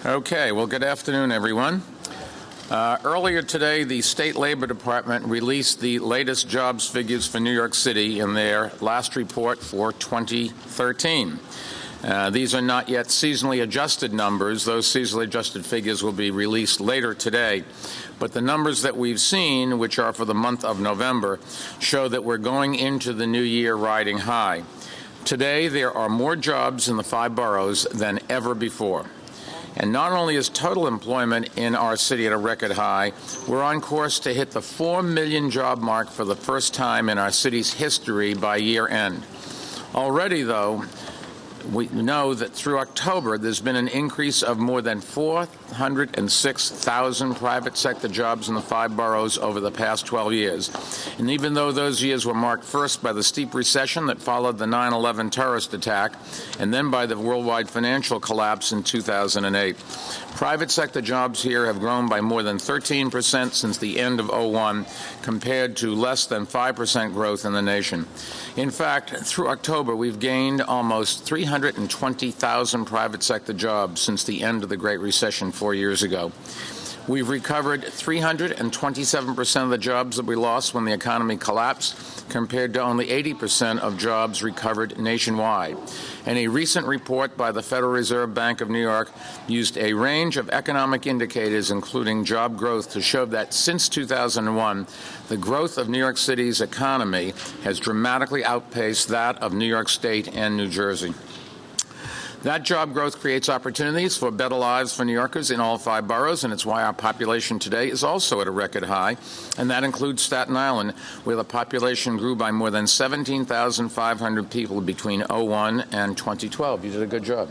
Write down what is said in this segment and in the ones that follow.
Okay, well, good afternoon, everyone. Earlier today, the State Labor Department released the latest jobs figures for New York City in their last report for 2013. These are not yet seasonally adjusted numbers. Those seasonally adjusted figures will be released later today. But the numbers that we've seen, which are for the month of November, show that we're going into the new year riding high. Today, there are more jobs in the 5 boroughs than ever before. And not only is total employment in our city at a record high, we're on course to hit the 4 million job mark for the first time in our city's history by year end. Already, though, we know that through October, there's been an increase of more than 406,000 private sector jobs in the 5 boroughs over the past 12 years. And even though those years were marked first by the steep recession that followed the 9/11 terrorist attack and then by the worldwide financial collapse in 2008, private sector jobs here have grown by more than 13% since the end of 2001, compared to less than 5% growth in the nation. In fact, through October, we've gained almost 320,000 private sector jobs since the end of the Great Recession 4 years ago. We've recovered 327% of the jobs that we lost when the economy collapsed, compared to only 80% of jobs recovered nationwide. And a recent report by the Federal Reserve Bank of New York used a range of economic indicators, including job growth, to show that since 2001, the growth of New York City's economy has dramatically outpaced that of New York State and New Jersey. That job growth creates opportunities for better lives for New Yorkers in all 5 boroughs, and it's why our population today is also at a record high, and that includes Staten Island, where the population grew by more than 17,500 people between 2001 and 2012. You did a good job.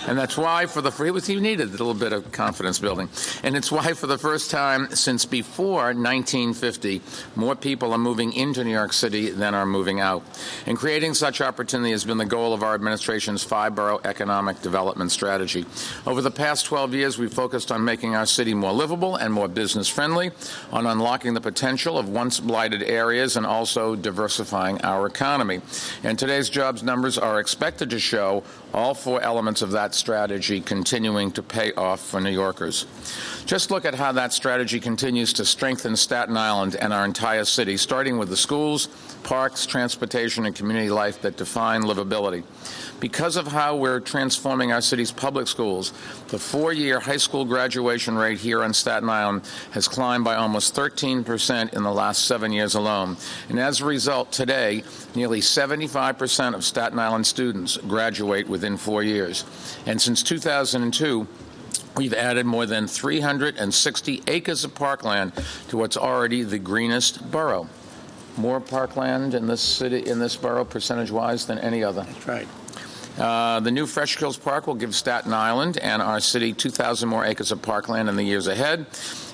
And that's why you needed a little bit of confidence building. And it's why for the first time since before 1950, more people are moving into New York City than are moving out. And creating such opportunity has been the goal of our administration's 5-borough economic development strategy. Over the past 12 years, we've focused on making our city more livable and more business-friendly, on unlocking the potential of once blighted areas, and also diversifying our economy. And today's jobs numbers are expected to show all 4 elements of that strategy continuing to pay off for New Yorkers. Just look at how that strategy continues to strengthen Staten Island and our entire city, starting with the schools, parks, transportation, and community life that define livability. Because of how we're transforming our city's public schools, the 4-year high school graduation rate here on Staten Island has climbed by almost 13% in the last 7 years alone. And as a result, today, nearly 75% of Staten Island students graduate within 4 years. And since 2002, we've added more than 360 acres of parkland to what's already the greenest borough. More parkland in this city, in this borough, percentage-wise, than any other. That's right. The new Fresh Kills Park will give Staten Island and our city 2,000 more acres of parkland in the years ahead.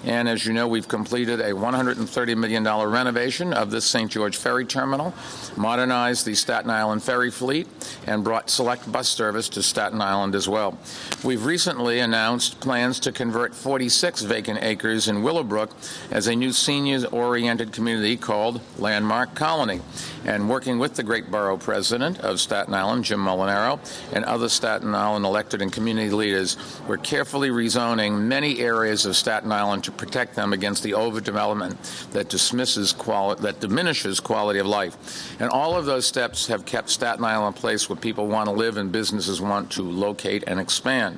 And as you know, we've completed a $130 million renovation of this St. George Ferry terminal, modernized the Staten Island ferry fleet, and brought select bus service to Staten Island as well. We've recently announced plans to convert 46 vacant acres in Willowbrook as a new seniors-oriented community called Landmark Colony. And working with the great borough president of Staten Island, Jim Molinaro, and other Staten Island elected and community leaders, we're carefully rezoning many areas of Staten Island to protect them against the overdevelopment that diminishes quality of life. And all of those steps have kept Staten Island a place where people want to live and businesses want to locate and expand.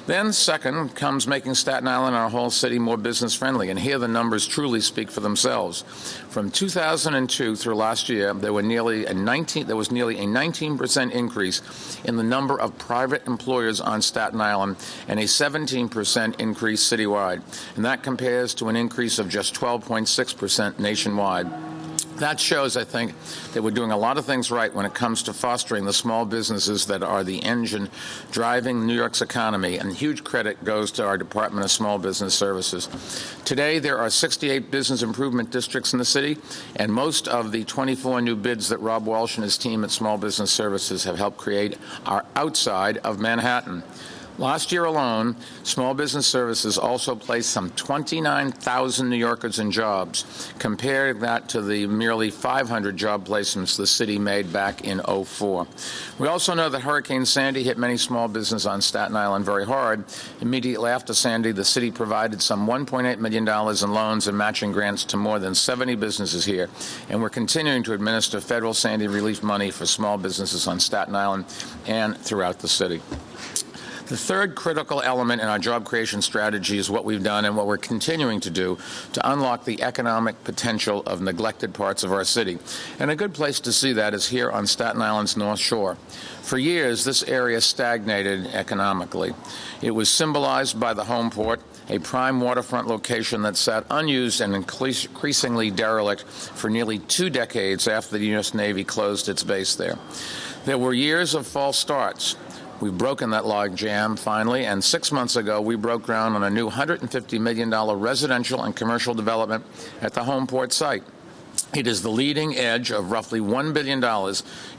Then, second, comes making Staten Island and our whole city more business-friendly. And here the numbers truly speak for themselves. From 2002 through last year, there was nearly a 19% increase in the number of private employers on Staten Island and a 17% increase citywide. And that compares to an increase of just 12.6% nationwide. That shows, I think, that we're doing a lot of things right when it comes to fostering the small businesses that are the engine driving New York's economy, and huge credit goes to our Department of Small Business Services. Today, there are 68 business improvement districts in the city, and most of the 24 new bids that Rob Walsh and his team at Small Business Services have helped create are outside of Manhattan. Last year alone, Small Business Services also placed some 29,000 New Yorkers in jobs. Compare that to the merely 500 job placements the city made back in '04. We also know that Hurricane Sandy hit many small businesses on Staten Island very hard. Immediately after Sandy, the city provided some $1.8 million in loans and matching grants to more than 70 businesses here. And we're continuing to administer federal Sandy relief money for small businesses on Staten Island and throughout the city. The third critical element in our job creation strategy is what we've done and what we're continuing to do to unlock the economic potential of neglected parts of our city. And a good place to see that is here on Staten Island's North Shore. For years, this area stagnated economically. It was symbolized by the home port, a prime waterfront location that sat unused and increasingly derelict for nearly 2 decades after the U.S. Navy closed its base there. There were years of false starts. We've broken that log jam finally, and 6 months ago we broke ground on a new $150 million residential and commercial development at the home port site. It is the leading edge of roughly $1 billion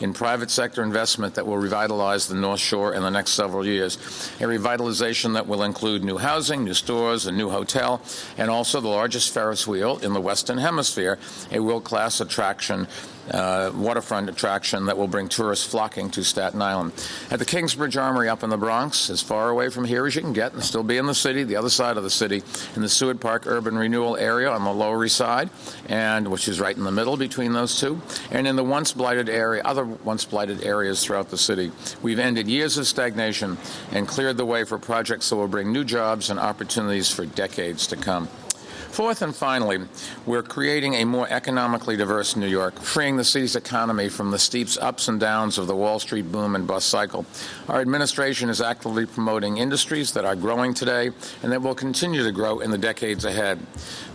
in private sector investment that will revitalize the North Shore in the next several years. A revitalization that will include new housing, new stores, a new hotel, and also the largest Ferris wheel in the Western Hemisphere, a world-class attraction, waterfront attraction that will bring tourists flocking to Staten Island. At the Kingsbridge Armory up in the Bronx, as far away from here as you can get and still be in the city, the other side of the city, in the Seward Park Urban Renewal area on the Lower East Side, and which is right in the middle between those two, and in the once blighted area, other once blighted areas throughout the city. We've ended years of stagnation and cleared the way for projects that will bring new jobs and opportunities for decades to come. Fourth and finally, we're creating a more economically diverse New York, freeing the city's economy from the steep ups and downs of the Wall Street boom and bust cycle. Our administration is actively promoting industries that are growing today and that will continue to grow in the decades ahead.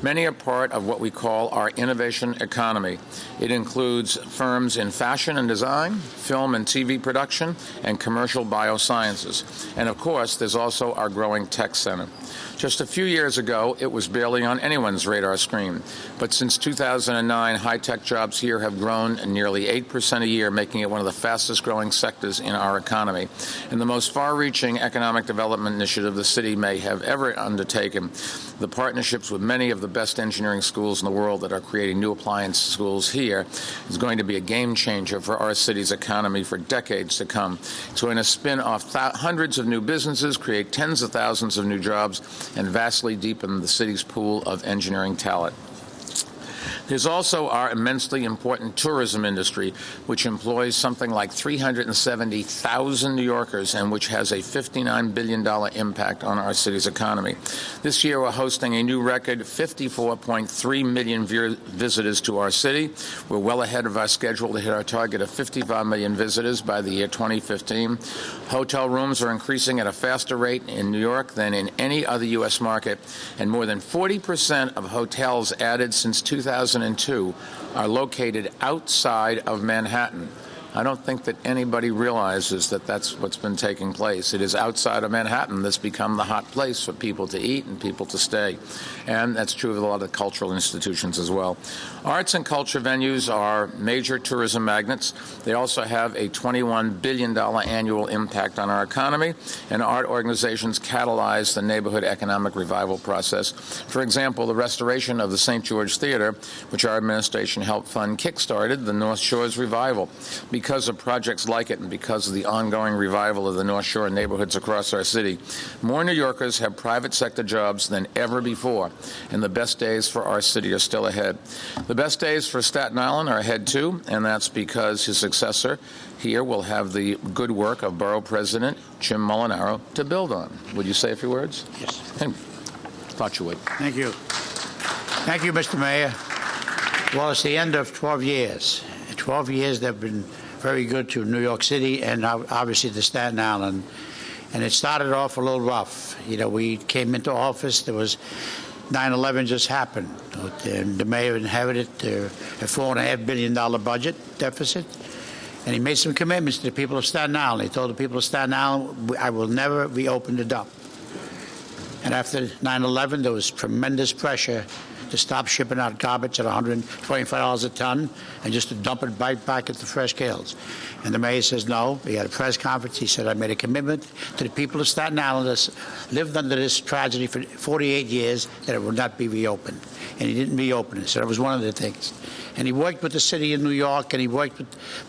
Many are part of what we call our innovation economy. It includes firms in fashion and design, film and TV production, and commercial biosciences. And of course, there's also our growing tech center. Just a few years ago, it was barely on anyone's radar screen. But since 2009, high-tech jobs here have grown nearly 8% a year, making it one of the fastest-growing sectors in our economy. And the most far-reaching economic development initiative the city may have ever undertaken, the partnerships with many of the best engineering schools in the world that are creating new appliance schools here, is going to be a game-changer for our city's economy for decades to come. It's going to spin off hundreds of new businesses, create tens of thousands of new jobs, and vastly deepen the city's pool of engineering talent. There's also our immensely important tourism industry, which employs something like 370,000 New Yorkers and which has a $59 billion impact on our city's economy. This year, we're hosting a new record 54.3 million visitors to our city. We're well ahead of our schedule to hit our target of 55 million visitors by the year 2015. Hotel rooms are increasing at a faster rate in New York than in any other U.S. market, and more than 40% of hotels added since 2002 are located outside of Manhattan. I don't think that anybody realizes that that's what's been taking place. It is outside of Manhattan that's become the hot place for people to eat and people to stay. And that's true of a lot of cultural institutions as well. Arts and culture venues are major tourism magnets. They also have a $21 billion annual impact on our economy, and art organizations catalyze the neighborhood economic revival process. For example, the restoration of the St. George Theater, which our administration helped fund, kickstarted the North Shore's revival. Because of projects like it and because of the ongoing revival of the North Shore neighborhoods across our city, more New Yorkers have private sector jobs than ever before, and the best days for our city are still ahead. The best days for Staten Island are ahead, too, and that's because his successor here will have the good work of Borough President Jim Molinaro to build on. Would you say a few words? Yes. Thought you would. Thank you. Thank you, Mr. Mayor. Well, it's the end of 12 years. 12 years that have been very good to New York City and obviously to Staten Island. And it started off a little rough. You know, we came into office, there was 9/11 just happened. And the mayor inherited a $4.5 billion budget deficit. And he made some commitments to the people of Staten Island. He told the people of Staten Island, I will never reopen the dump. And after 9/11, there was tremendous pressure to stop shipping out garbage at $125 a ton and just to dump it right back at the Fresh Kills. And the mayor says no. He had a press conference. He said, I made a commitment to the people of Staten Island that lived under this tragedy for 48 years that it would not be reopened. And he didn't reopen it. So that was one of the things. And he worked with the city of New York, and he worked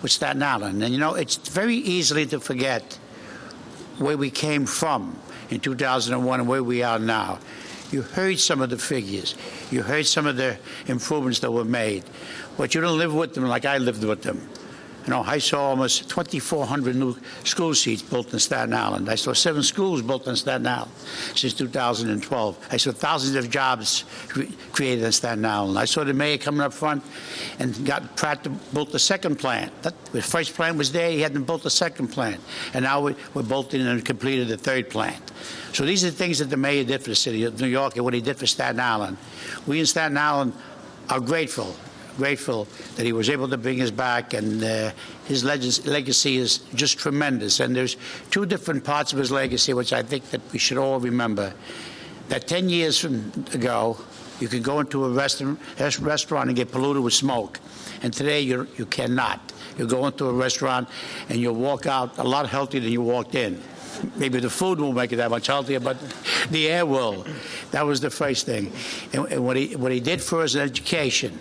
with Staten Island. And, you know, it's very easily to forget where we came from in 2001 and where we are now. You heard some of the figures. You heard some of the improvements that were made. But you don't live with them like I lived with them. You know, I saw almost 2,400 new school seats built in Staten Island. I saw 7 schools built in Staten Island since 2012. I saw thousands of jobs created in Staten Island. I saw the mayor coming up front and got Pratt to build the second plant. The first plant was there. He hadn't built the second plant. And now we're bolting and completed the third plant. So these are the things that the mayor did for the city of New York and what he did for Staten Island. We in Staten Island are grateful that he was able to bring us back, and his legacy is just tremendous. And there's 2 different parts of his legacy which I think that we should all remember. That 10 years from ago, you could go into a restaurant and get polluted with smoke. And today you cannot. You go into a restaurant and you'll walk out a lot healthier than you walked in. Maybe the food won't make it that much healthier, but the air will. That was the first thing. And what he did for us in education,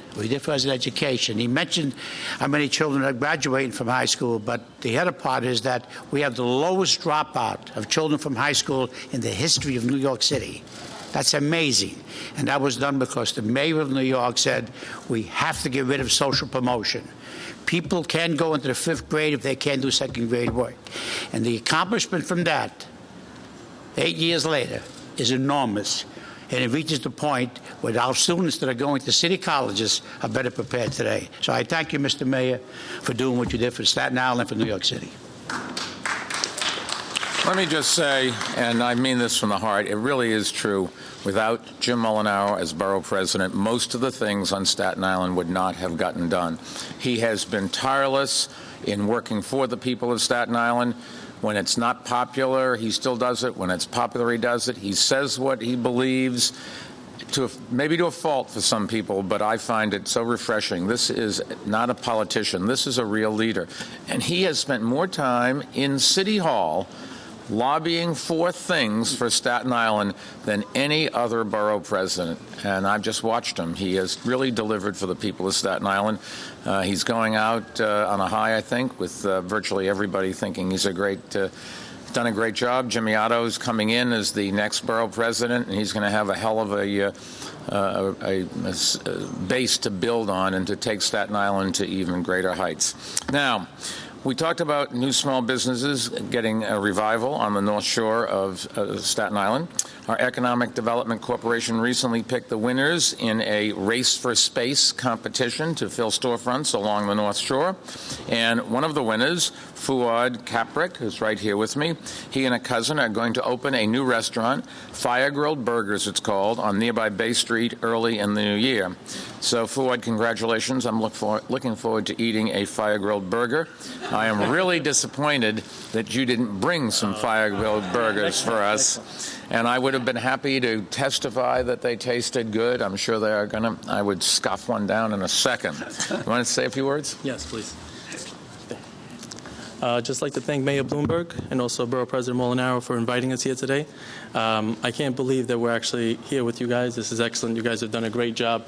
he mentioned how many children are graduating from high school, but the other part is that we have the lowest dropout of children from high school in the history of New York City. That's amazing. And that was done because the mayor of New York said, we have to get rid of social promotion. People can go into the 5th grade if they can't do 2nd grade work. And the accomplishment from that, 8 years later, is enormous. And it reaches the point where our students that are going to city colleges are better prepared today. So I thank you, Mr. Mayor, for doing what you did for Staten Island and for New York City. Let me just say, and I mean this from the heart, it really is true. Without Jim Molinaro as borough president, most of the things on Staten Island would not have gotten done. He has been tireless in working for the people of Staten Island. When it's not popular, he still does it. When it's popular, he does it. He says what he believes, maybe to a fault for some people, but I find it so refreshing. This is not a politician. This is a real leader. And he has spent more time in City Hall lobbying for things for Staten Island than any other borough president. And I've just watched him. He has really delivered for the people of Staten Island. He's going out on a high, I think, with virtually everybody thinking he's done a great job. Jimmy Otto's coming in as the next borough president, and he's going to have a hell of a base to build on and to take Staten Island to even greater heights. Now, we talked about new small businesses getting a revival on the North Shore of Staten Island. Our Economic Development Corporation recently picked the winners in a Race for Space competition to fill storefronts along the North Shore. And one of the winners, Fuad Kaprik, who's right here with me, he and a cousin are going to open a new restaurant, Fire Grilled Burgers it's called, on nearby Bay Street early in the new year. So, Fuad, congratulations. I'm looking forward to eating a fire-grilled burger. I am really disappointed that you didn't bring some fire-grilled burgers for us. And I would have been happy to testify that they tasted good. I'm sure they are going to. I would scoff one down in a second. You want to say a few words? Yes, please. Just like to thank Mayor Bloomberg and also Borough President Molinaro for inviting us here today. I can't believe that we're actually here with you guys. This is excellent. You guys have done a great job.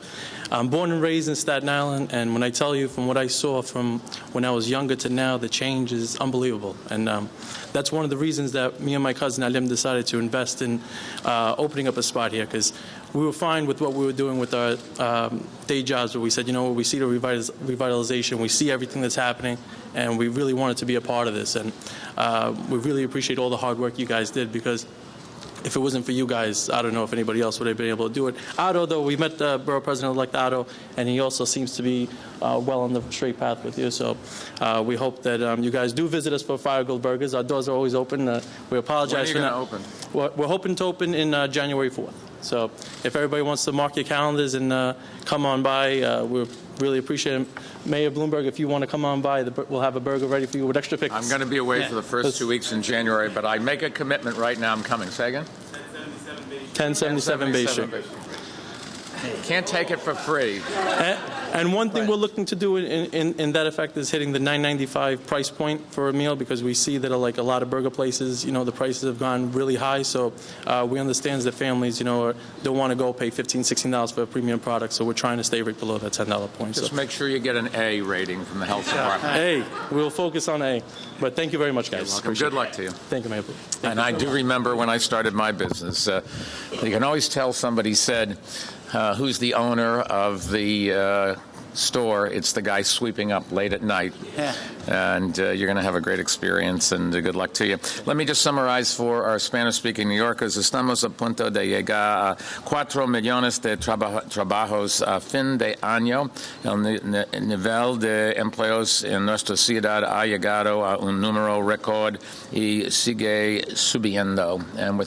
I'm born and raised in Staten Island, and when I tell you from what I saw from when I was younger to now, the change is unbelievable. And that's one of the reasons that me and my cousin Alim decided to invest in opening up a spot here, because we were fine with what we were doing with our day jobs, where we said, you know what, we see the revitalization, we see everything that's happening, and we really wanted to be a part of this. And we really appreciate all the hard work you guys did, because if it wasn't for you guys, I don't know if anybody else would have been able to do it. Otto, though, we met Borough President-elect Otto, and he also seems to be well on the straight path with you. So we hope that you guys do visit us for Fire Grilled Burgers. Our doors are always open. We apologize for that. When are you going to open? We're hoping to open in January 4th. So if everybody wants to mark your calendars and come on by, we really appreciate it. Mayor Bloomberg, if you want to come on by, we'll have a burger ready for you with extra pickles. I'm going to be away for the first 2 weeks in January, but I make a commitment right now. I'm coming. Say again? 1077 Bay Street. Can't take it for free. And one thing we're looking to do in that effect is hitting the $9.95 price point for a meal, because we see that like a lot of burger places, the prices have gone really high. So we understand that families, don't want to go pay $15, $16 for a premium product. So we're trying to stay right below that $10 point. Just make sure you get an A rating from the health department. A. We'll focus on A. But thank you very much, guys. Good luck to you. Thank you, Mayor. And I do remember when I started my business, you can always tell somebody said, who's the owner of the store. It's the guy sweeping up late at night. Yeah. And you're going to have a great experience, and good luck to you. Let me just summarize for our Spanish-speaking New Yorkers. Estamos a punto de llegar a 4 millones de trabajos a fin de año. El nivel de empleos en nuestra ciudad ha llegado a un número récord y sigue subiendo. And with